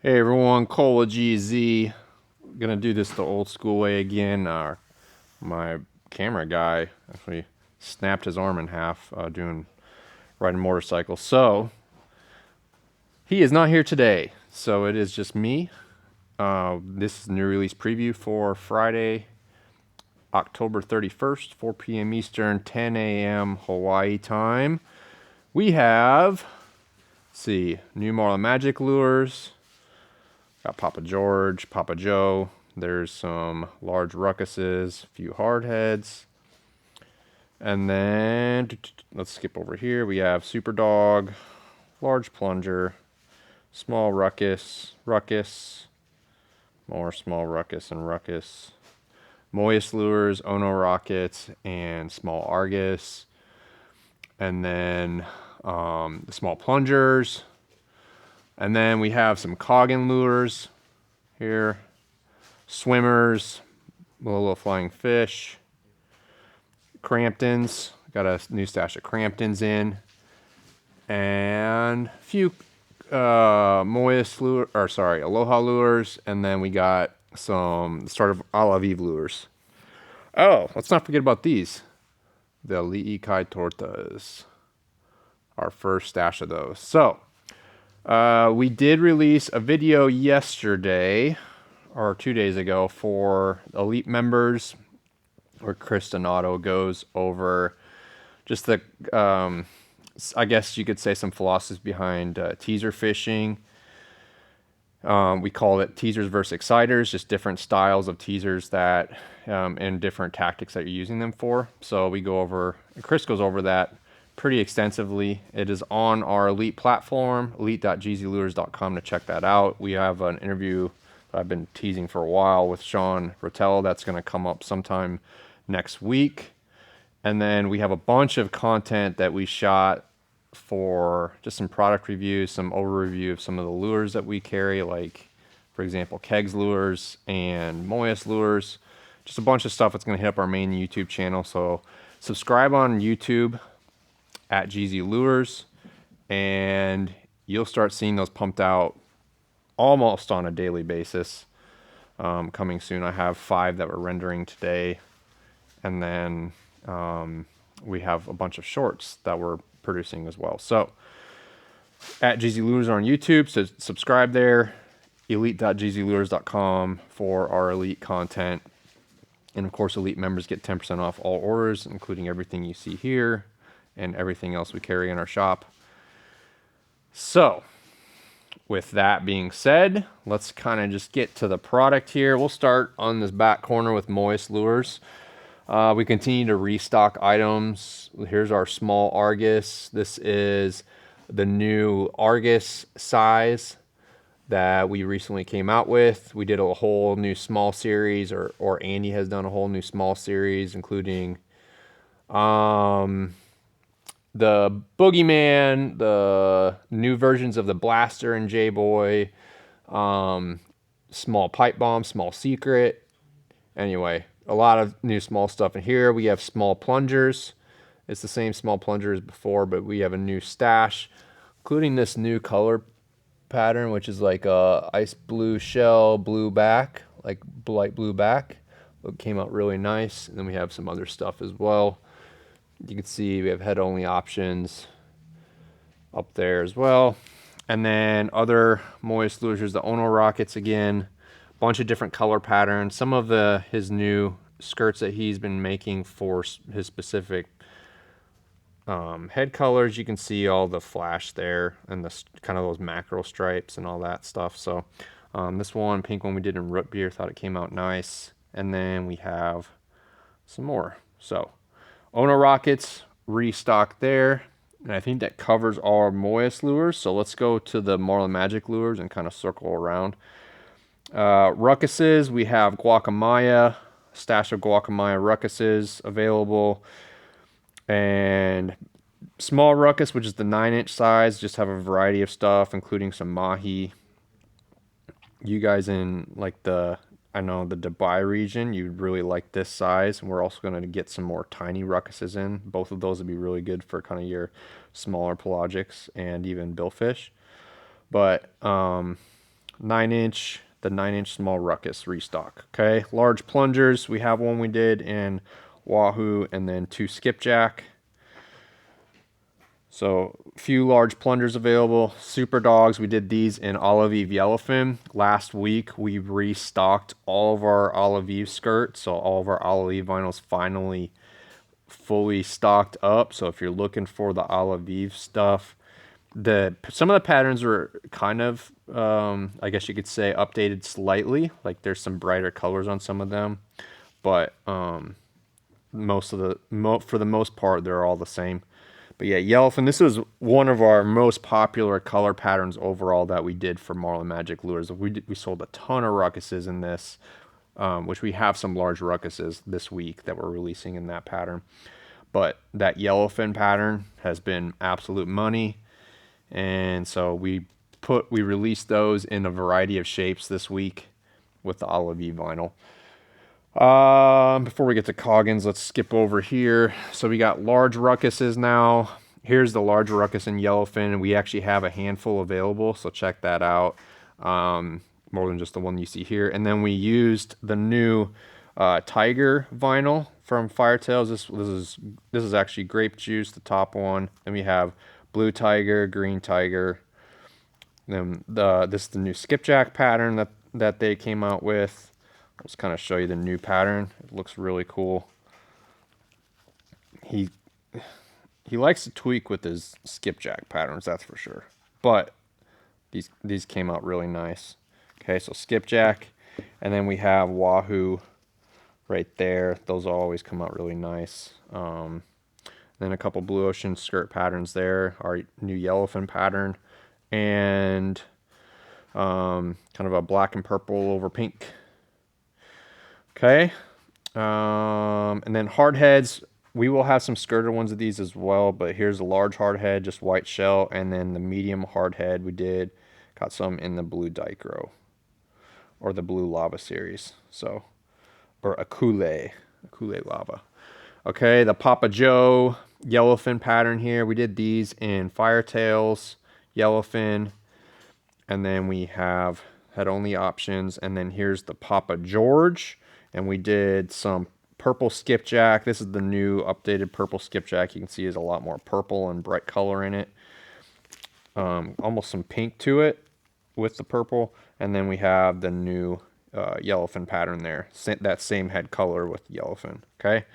Hey everyone, Cola GZ. Gonna do this the old school way again. My camera guy actually snapped his arm in half riding motorcycle. So he is not here today. So it is just me. This is new release preview for Friday, October 31st, 4 p.m. Eastern, 10 a.m. Hawaii time. We have, let's see, new Marlin Magic lures. Got Papa George, Papa Joe. There's some large Ruckuses, a few hardheads. And then, let's skip over here. We have Super Dog, large Plunger, small Ruckus, more small Ruckus and Ruckus. MOYES lures, Ono rockets, and small Argus. And then the small plungers. And then we have some COGGIN lures here. Swimmers, Malolo flying fish. CRAMPTONs, got a new stash of CRAMPTONs in. And a few MOYES lure, or sorry, ALOHA lures. And then we got some sort of ALII lures. Oh, let's not forget about these. The ALII Tortas. Our first stash of those. So, we did release a video yesterday, or 2 days ago, for elite members, where Chris Tado goes over just the, I guess you could say, some philosophies behind teaser fishing. We call it teasers versus exciters, just different styles of teasers that, and different tactics that you're using them for. So we go over, Chris goes over that pretty extensively. It is on our Elite platform, elite.gzlures.com, to check that out. We have an interview that I've been teasing for a while with Sean Rotel that's going to come up sometime next week. And then we have a bunch of content that we shot for just some product reviews, some overview of some of the lures that we carry, like, for example, Kegs lures and MOYES lures. Just a bunch of stuff that's going to hit up our main YouTube channel. So subscribe on YouTube at GZ Lures, and you'll start seeing those pumped out almost on a daily basis. Coming soon. I have 5 that we're rendering today, and then we have a bunch of shorts that we're producing as well. So at GZ Lures on YouTube, so subscribe there. elite.gzlures.com for our elite content, and of course elite members get 10% off all orders, including everything you see here and everything else we carry in our shop. So, with that being said, let's kind of just get to the product here. We'll start on this back corner with MOYES lures. We continue to restock items. Here's our small Argus. This is the new Argus size that we recently came out with. We did a whole new small series, or Andy has done a whole new small series, including the Boogeyman, the new versions of the Blaster and J-Boy, small Pipe Bomb, small Secret. Anyway, a lot of new small stuff in here. We have small plungers. It's the same small plunger as before, but we have a new stash, including this new color pattern, which is like a ice blue shell, blue back, like light blue back. It came out really nice. And then we have some other stuff as well. You can see we have head-only options up there as well. And then other MOYES lures, the Ono rockets again. Bunch of different color patterns. Some of his new skirts that he's been making for his specific head colors. You can see all the flash there and the kind of those macro stripes and all that stuff. So this one, pink one we did in root beer, thought it came out nice. And then we have some more. So Ono rockets restocked there, and I think that covers all our MOYES lures. So let's go to the Marlin Magic lures and kind of circle around. Ruckuses, we have Guacamaya, stash of Guacamaya Ruckuses available, and small Ruckus, which is the 9-inch size, just have a variety of stuff, including some mahi. You guys in like the Dubai region, you'd really like this size, and we're also going to get some more tiny Ruckuses in. Both of those would be really good for kind of your smaller pelagics and even billfish. But 9-inch, the 9-inch small Ruckus restock. Okay, large plungers. We have one we did in Wahoo, and then 2 skipjack. So a few large plungers available. Super dogs, we did these in ALII Yellowfin. Last week we restocked all of our ALII skirts, so all of our ALII vinyls finally fully stocked up. So if you're looking for the ALII stuff, some of the patterns were kind of I guess you could say updated slightly. Like there's some brighter colors on some of them, but for the most part they're all the same. But yeah, Yellowfin, this was one of our most popular color patterns overall that we did for Marlin Magic lures. We sold a ton of Ruckuses in this, which we have some large Ruckuses this week that we're releasing in that pattern. But that Yellowfin pattern has been absolute money. And so we released those in a variety of shapes this week with the ALII vinyl. Before we get to Coggins, let's skip over here. So we got large Ruckuses now. Here's the large Ruckus in Yellowfin, and we actually have a handful available, so check that out. More than just the one you see here. And then we used the new Tiger vinyl from Firetails. This is actually grape juice, the top one. Then we have blue Tiger, green Tiger. Then this is the new skipjack pattern that they came out with. Let's kind of show you the new pattern. It looks really cool. He likes to tweak with his skipjack patterns, that's for sure. But these came out really nice. Okay, so skipjack, and then we have Wahoo right there. Those always come out really nice. Then a couple blue ocean skirt patterns there. Our new Yellowfin pattern, and kind of a black and purple over pink. Okay, and then hard heads, we will have some skirted ones of these as well, but here's a large hard head, just white shell, and then the medium hard head got some in the blue Dichro, or the blue lava series, so, or Akule lava. Okay, the Papa Joe Yellowfin pattern here, we did these in Firetails, Yellowfin, and then we had only options, and then here's the Papa George. And we did some purple skipjack. This is the new updated purple skipjack. You can see there's a lot more purple and bright color in it. Almost some pink to it with the purple. And then we have the new Yellowfin pattern there. That same head color with Yellowfin. Okay.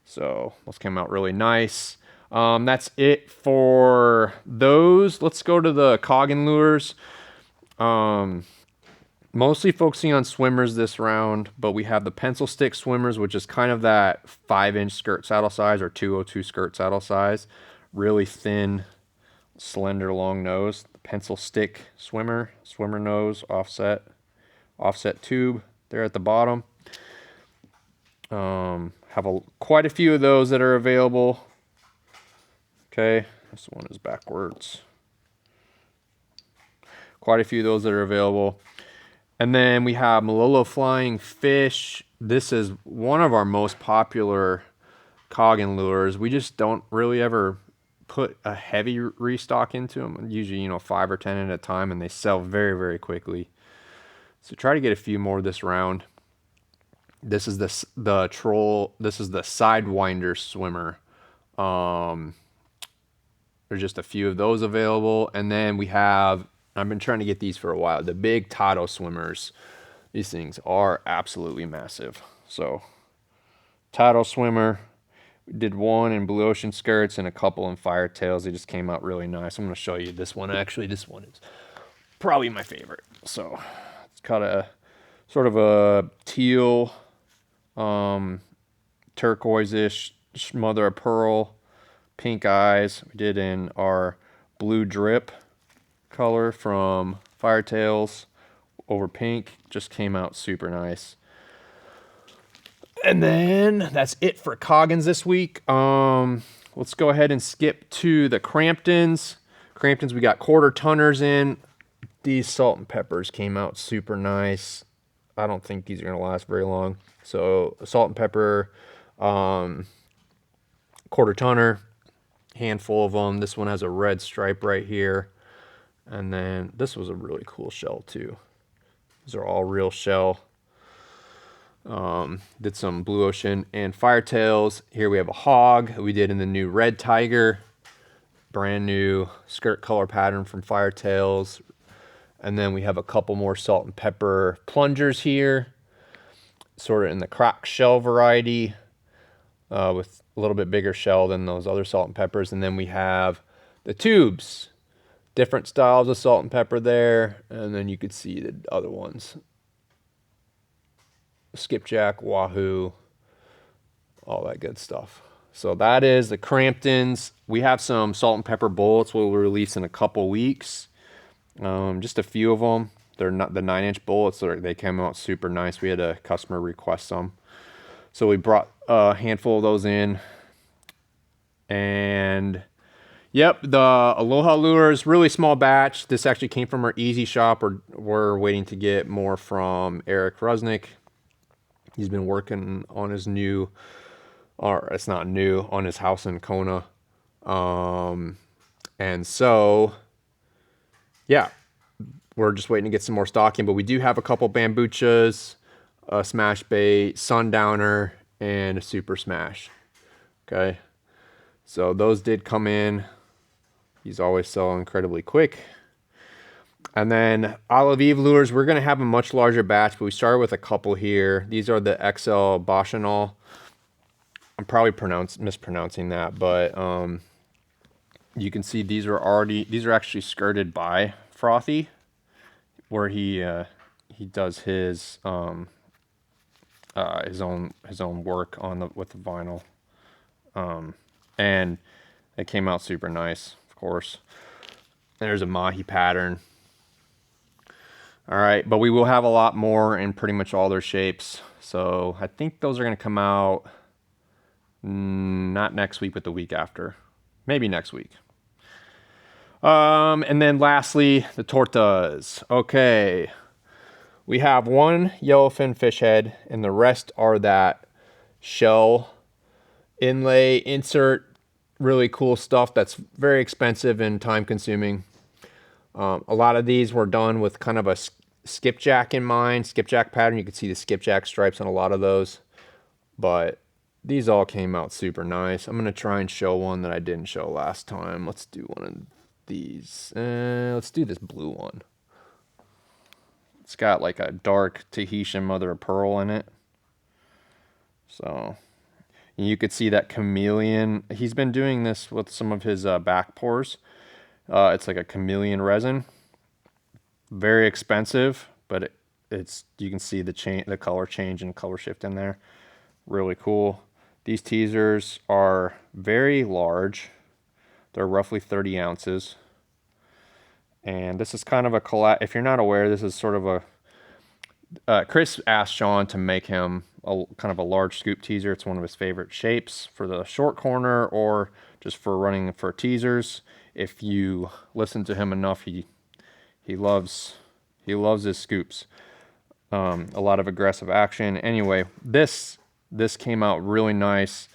So those came out really nice. That's it for those. Let's go to the Coggin lures. Mostly focusing on swimmers this round, but we have the pencil stick swimmers, which is kind of that 5-inch skirt saddle size or 202 skirt saddle size. Really thin, slender, long nose. The pencil stick swimmer nose, offset tube there at the bottom. Have quite a few of those that are available. Okay, this one is backwards. Quite a few of those that are available. And then we have Malolo Flying Fish. This is one of our most popular Coggin lures. We just don't really ever put a heavy restock into them. Usually, 5 or 10 at a time, and they sell very, very quickly. So try to get a few more this round. This is the troll. This is the Sidewinder swimmer. There's just a few of those available, and then we have. I've been trying to get these for a while. The big Tado swimmers. These things are absolutely massive. So, Tado swimmer. We did one in blue ocean skirts and a couple in Firetails. They just came out really nice. I'm going to show you this one. Actually, this one is probably my favorite. So, it's got a sort of a teal, turquoise-ish mother of pearl, pink eyes. We did in our blue drip color from Firetails over pink. Just came out super nice. And then that's it for Coggins this week. Let's go ahead and skip to the Cramptons. We got quarter tonners in. These salt and peppers came out super nice. I don't think these are going to last very long. So salt and pepper, quarter tonner, handful of them. This one has a red stripe right here. And then this was a really cool shell too. These are all real shell. Did some blue ocean and firetails. Here we have a hog we did in the new red tiger. Brand new skirt color pattern from firetails. And then we have a couple more salt and pepper plungers here, sort of in the crack shell variety, with a little bit bigger shell than those other salt and peppers. And then we have the tubes, different styles of salt and pepper there. And then you could see the other ones. Skipjack, wahoo, all that good stuff. So that is the Cramptons. We have some salt and pepper bullets we'll release in a couple weeks. Just a few of them. They're not the 9-inch bullets. They came out super nice. We had a customer request some. So we brought a handful of those in. And yep, the ALOHA lures, really small batch. This actually came from our Easy shop. We're waiting to get more from Eric Rusnick. He's been working on his new, or it's not new, on his house in Kona. And so, yeah, we're just waiting to get some more stocking, but we do have a couple Bamboochas, a Smash Bait, Sundowner, and a SuperSmash. Okay, so those did come in. These always sell incredibly quick. And then ALII lures, we're going to have a much larger batch, but we started with a couple here. These are the XL Bacchanal. I'm probably mispronouncing that, but you can see these are actually skirted by Frothy, where he does his own work with the vinyl, and it came out super nice, of course. There's a mahi pattern. All right, but we will have a lot more in pretty much all their shapes. So I think those are going to come out not next week, but the week after. Maybe next week. And then lastly, the Tortas. Okay. We have one yellowfin fish head, and the rest are that shell inlay insert. Really cool stuff that's very expensive and time consuming. A lot of these were done with kind of a skipjack in mind, skipjack pattern. You can see the skipjack stripes on a lot of those, but these all came out super nice. I'm going to try and show one that I didn't show last time. Let's do one of these. Let's do this blue one. It's got like a dark Tahitian mother of pearl in it. So you could see that chameleon. He's been doing this with some of his back pours. It's like a chameleon resin. Very expensive, but you can see the color change and color shift in there. Really cool. These teasers are very large. They're roughly 30 ounces. And this is kind of a collab. If you're not aware, this is sort of a Chris asked Sean to make him kind of a large scoop teaser. It's one of his favorite shapes for the short corner or just for running for teasers. If you listen to him enough, he loves his scoops. A lot of aggressive action. Anyway, this came out really nice.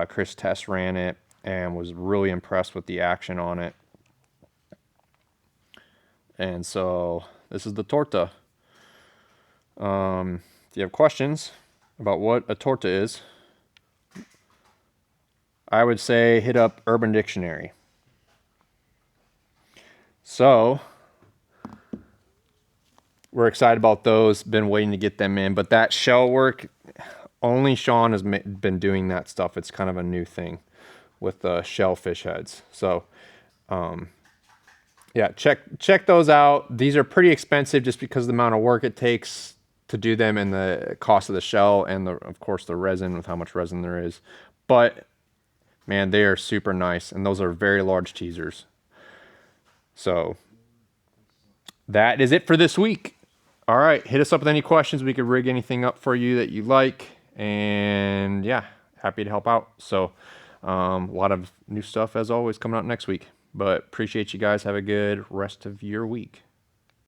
Chris test ran it and was really impressed with the action on it. And so this is the Torta. If you have questions about what a Torta is, I would say hit up Urban Dictionary. So we're excited about those. Been waiting to get them in, but that shell work, only Sean has been doing that stuff. It's kind of a new thing with the shellfish heads. So yeah, check those out. These are pretty expensive just because of the amount of work it takes to do them and the cost of the shell and of course the resin, with how much resin there is. But man, they are super nice, and those are very large teasers. So that is it for this week. All right, hit us up with any questions. We could rig anything up for you that you like, and yeah, happy to help out. So a lot of new stuff as always coming out next week, but appreciate you guys. Have a good rest of your week.